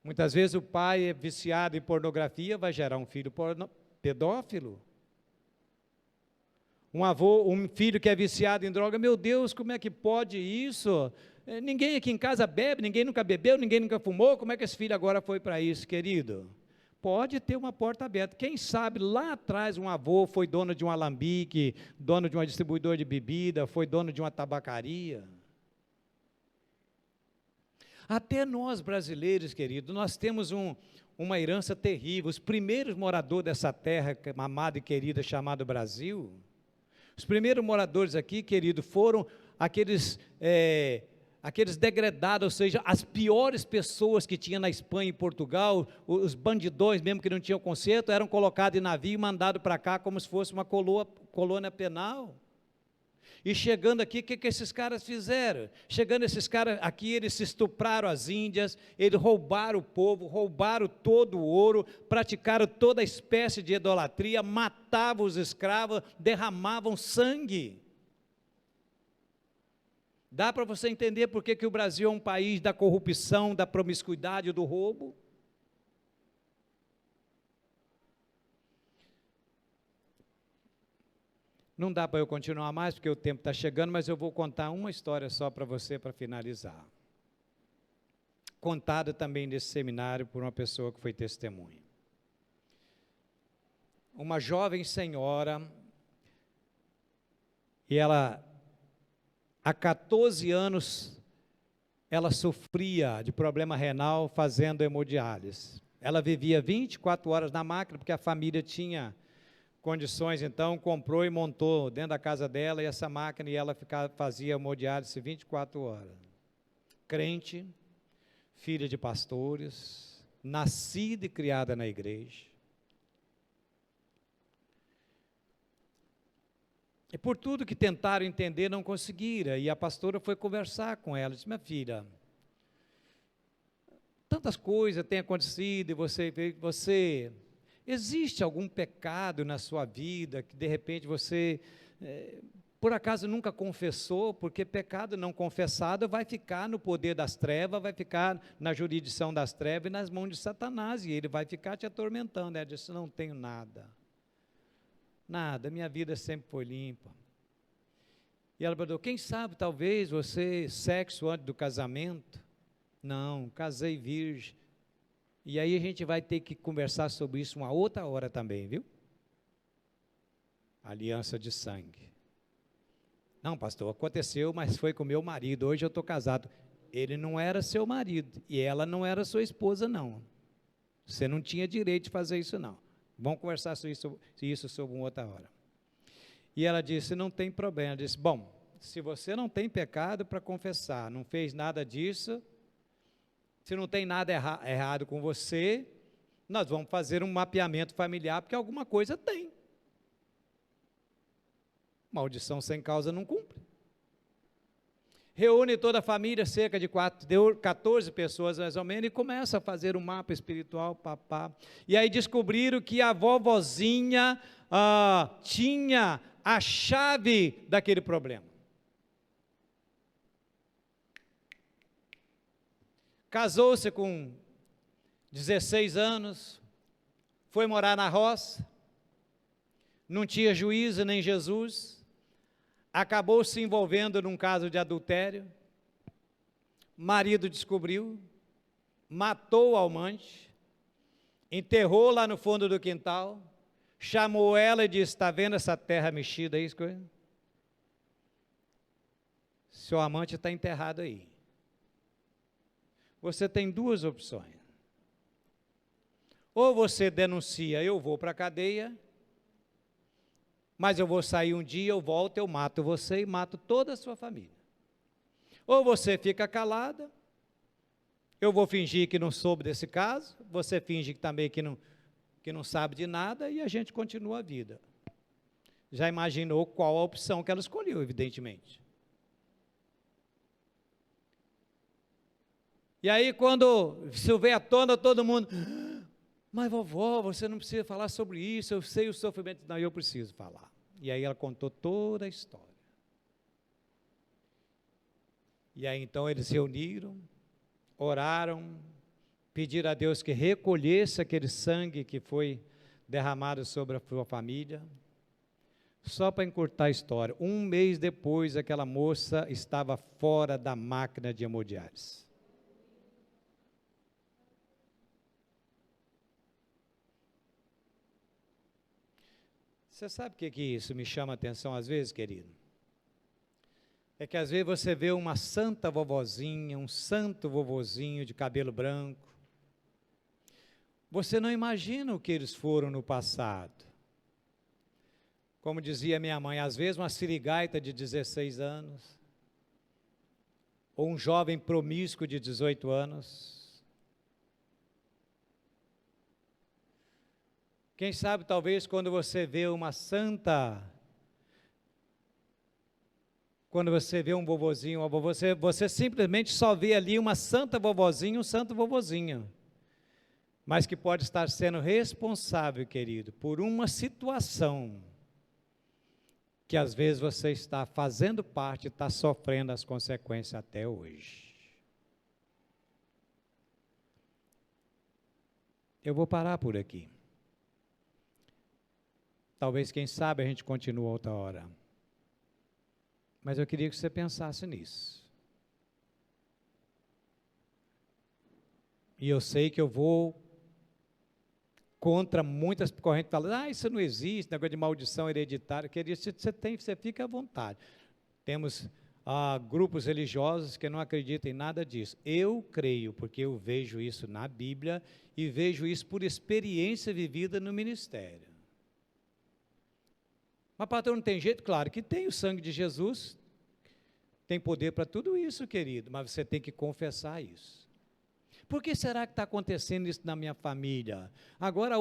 B: Muitas vezes o pai é viciado em pornografia, vai gerar um filho pedófilo. Um filho que é viciado em droga, meu Deus, como é que pode isso? Ninguém aqui em casa bebe, ninguém nunca bebeu, ninguém nunca fumou, como é que esse filho agora foi para isso, querido? Pode ter uma porta aberta. Quem sabe lá atrás um avô foi dono de um alambique, dono de uma distribuidora de bebida, foi dono de uma tabacaria. Até nós brasileiros, querido, nós temos uma herança terrível. Os primeiros moradores dessa terra amada e querida chamada Brasil, os primeiros moradores aqui, querido, foram aqueles degradados, ou seja, as piores pessoas que tinha na Espanha e Portugal, os bandidões mesmo que não tinham conserto, eram colocados em navio e mandados para cá como se fosse uma colônia penal. E chegando aqui, o que esses caras fizeram? Chegando esses caras aqui, eles se estupraram as índias, eles roubaram o povo, roubaram todo o ouro, praticaram toda espécie de idolatria, matavam os escravos, derramavam sangue. Dá para você entender por que o Brasil é um país da corrupção, da promiscuidade, do roubo? Não dá para eu continuar mais, porque o tempo está chegando, mas eu vou contar uma história só para você, para finalizar. Contada também nesse seminário por uma pessoa que foi testemunha. Uma jovem senhora, e ela, há 14 anos, ela sofria de problema renal fazendo hemodiálise. Ela vivia 24 horas na máquina, porque a família tinha condições, então comprou e montou dentro da casa dela e essa máquina, e ela fazia hemodiálise 24 horas. Crente, filha de pastores, nascida e criada na igreja. E por tudo que tentaram entender, não conseguiram, e a pastora foi conversar com ela, disse: minha filha, tantas coisas têm acontecido, e você existe algum pecado na sua vida que de repente você, por acaso nunca confessou? Porque pecado não confessado vai ficar no poder das trevas, vai ficar na jurisdição das trevas e nas mãos de Satanás, e ele vai ficar te atormentando. Ela disse: não tenho nada, minha vida sempre foi limpa. E ela falou: quem sabe talvez você, sexo antes do casamento? Não, casei virgem. E aí a gente vai ter que conversar sobre isso uma outra hora também, viu? Aliança de sangue. Não, pastor, aconteceu, mas foi com meu marido, hoje eu estou casado. Ele não era seu marido, e ela não era sua esposa, não. Você não tinha direito de fazer isso, não. Vamos conversar sobre isso sobre uma outra hora. E ela disse: não tem problema. Ela disse: bom, se você não tem pecado para confessar, não fez nada disso, se não tem nada errado com você, nós vamos fazer um mapeamento familiar, porque alguma coisa tem. Maldição sem causa não cumpre. Reúne toda a família, cerca de 14 pessoas mais ou menos, e começa a fazer um mapa espiritual, papá. E aí descobriram que a vovozinha tinha a chave daquele problema. Casou-se com 16 anos, foi morar na roça, não tinha juízo nem Jesus, acabou se envolvendo num caso de adultério, marido descobriu, matou o amante, enterrou lá no fundo do quintal, chamou ela e disse: está vendo essa terra mexida aí? Seu amante está enterrado aí. Você tem duas opções. Ou você denuncia: eu vou para a cadeia, mas eu vou sair um dia, eu volto, eu mato você e mato toda a sua família. Ou você fica calada, eu vou fingir que não soube desse caso, você finge também que não sabe de nada e a gente continua a vida. Já imaginou qual a opção que ela escolheu, evidentemente. E aí quando isso veio à tona, todo mundo: mas vovó, você não precisa falar sobre isso, eu sei o sofrimento. Não, eu preciso falar. E aí ela contou toda a história. E aí então eles se reuniram, oraram, pediram a Deus que recolhesse aquele sangue que foi derramado sobre a sua família. Só para encurtar a história, 1 mês depois aquela moça estava fora da máquina de hemodiálise. Você sabe o que isso me chama a atenção às vezes, querido? É que às vezes você vê uma santa vovozinha, um santo vovozinho de cabelo branco. Você não imagina o que eles foram no passado. Como dizia minha mãe, às vezes uma sirigaita de 16 anos, ou um jovem promíscuo de 18 anos. Quem sabe, talvez, quando você vê uma santa, quando você vê um vovozinho, uma vovó, você simplesmente só vê ali uma santa vovozinha, um santo vovozinho, mas que pode estar sendo responsável, querido, por uma situação que às vezes você está fazendo parte e está sofrendo as consequências até hoje. Eu vou parar por aqui. Talvez, quem sabe, a gente continue outra hora. Mas eu queria que você pensasse nisso. E eu sei que eu vou contra muitas correntes falando: isso não existe, negócio de maldição hereditária. Queria, você fica à vontade. Temos grupos religiosos que não acreditam em nada disso. Eu creio, porque eu vejo isso na Bíblia e vejo isso por experiência vivida no ministério. Mas, pastor, não tem jeito? Claro que tem. O sangue de Jesus tem poder para tudo isso, querido, mas você tem que confessar isso. Por que será que está acontecendo isso na minha família? Agora,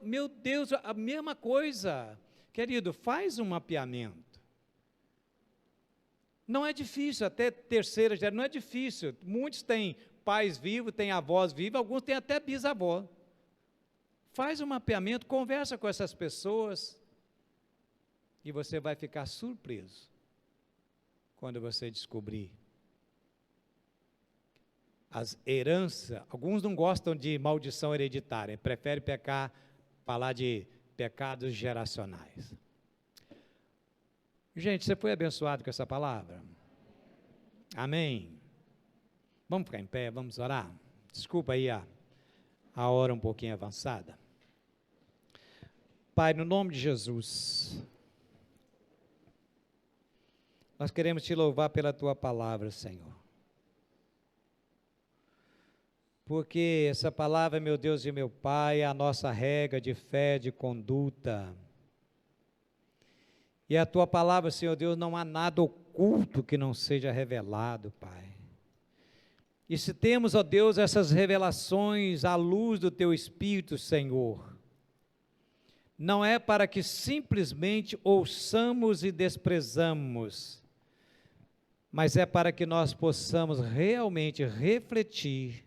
B: meu Deus, a mesma coisa. Querido, faz um mapeamento. Não é difícil, até terceira geração, não é difícil. Muitos têm pais vivos, têm avós vivos, alguns têm até bisavó. Faz um mapeamento, conversa com essas pessoas, e você vai ficar surpreso quando você descobrir as heranças. Alguns não gostam de maldição hereditária, preferem falar de pecados geracionais. Gente, você foi abençoado com essa palavra? Amém? Vamos ficar em pé, vamos orar? Desculpa aí a hora um pouquinho avançada. Pai, no nome de Jesus, nós queremos te louvar pela tua palavra, Senhor. Porque essa palavra, meu Deus e meu Pai, é a nossa regra de fé, de conduta. E a tua palavra, Senhor Deus, não há nada oculto que não seja revelado, Pai. E se temos, ó Deus, essas revelações à luz do teu Espírito, Senhor, não é para que simplesmente ouçamos e desprezamos, mas é para que nós possamos realmente refletir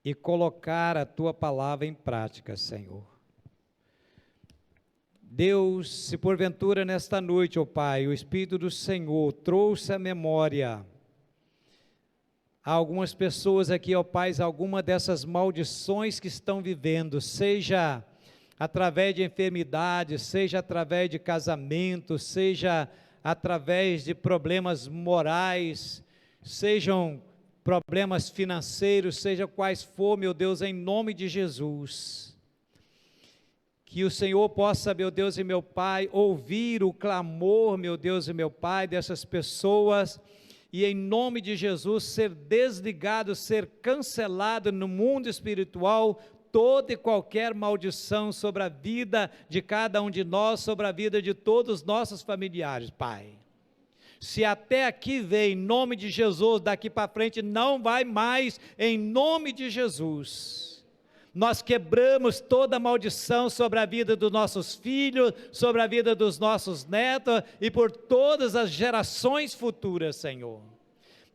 B: e colocar a tua palavra em prática, Senhor. Deus, se porventura nesta noite, ó Pai, o Espírito do Senhor trouxe à memória a algumas pessoas aqui, ó Pai, alguma dessas maldições que estão vivendo, seja através de enfermidades, seja através de casamento, seja através de problemas morais, sejam problemas financeiros, seja quais for, meu Deus, em nome de Jesus,
C: que o Senhor possa, meu Deus e meu Pai, ouvir o clamor, meu Deus e meu Pai, dessas pessoas, e em nome de Jesus ser desligado, ser cancelado no mundo espiritual, toda e qualquer maldição sobre a vida de cada um de nós, sobre a vida de todos os nossos familiares, Pai. Se até aqui veio, em nome de Jesus, daqui para frente não vai mais, em nome de Jesus. Nós quebramos toda maldição sobre a vida dos nossos filhos, sobre a vida dos nossos netos e por todas as gerações futuras, Senhor.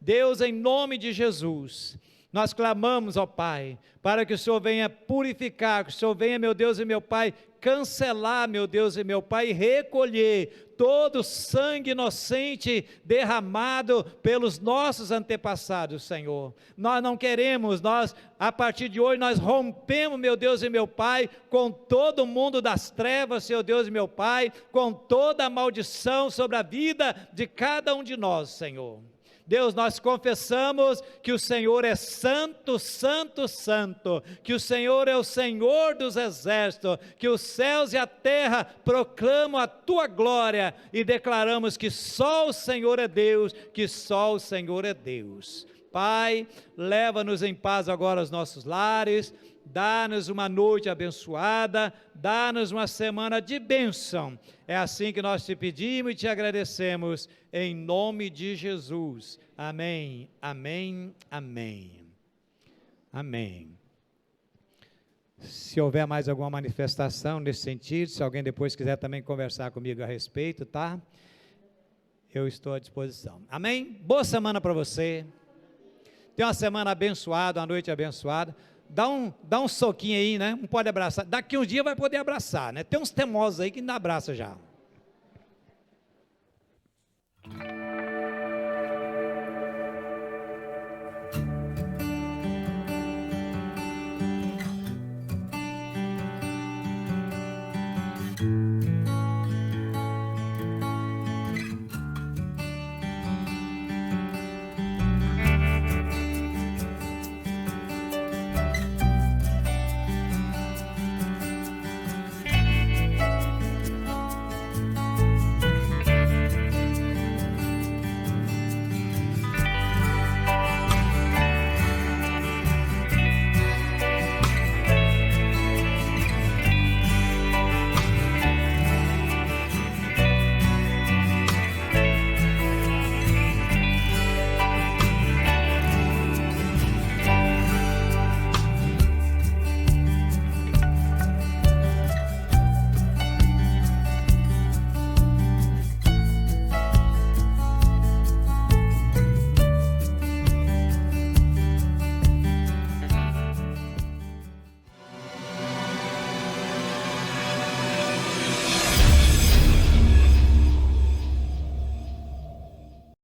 C: Deus, em nome de Jesus, nós clamamos, ó Pai, para que o Senhor venha purificar, que o Senhor venha, meu Deus e meu Pai, cancelar, meu Deus e meu Pai, e recolher todo o sangue inocente derramado pelos nossos antepassados, Senhor. Nós não queremos, a partir de hoje, nós rompemos, meu Deus e meu Pai, com todo o mundo das trevas, Senhor Deus e meu Pai, com toda a maldição sobre a vida de cada um de nós, Senhor. Deus, nós confessamos que o Senhor é santo, santo, santo, que o Senhor é o Senhor dos exércitos, que os céus e a terra proclamam a tua glória e declaramos que só o Senhor é Deus, que só o Senhor é Deus. Pai, leva-nos em paz agora aos nossos lares, dá-nos uma noite abençoada, dá-nos uma semana de bênção. É assim que nós te pedimos e te agradecemos, em nome de Jesus. Amém, amém, amém. Amém. Se houver mais alguma manifestação nesse sentido, se alguém depois quiser também conversar comigo a respeito, tá? Eu estou à disposição. Amém? Boa semana para você. Tenha uma semana abençoada, uma noite abençoada. Dá um soquinho aí, né? Não pode abraçar. Daqui uns dias vai poder abraçar, né? Tem uns teimosos aí que não abraça já.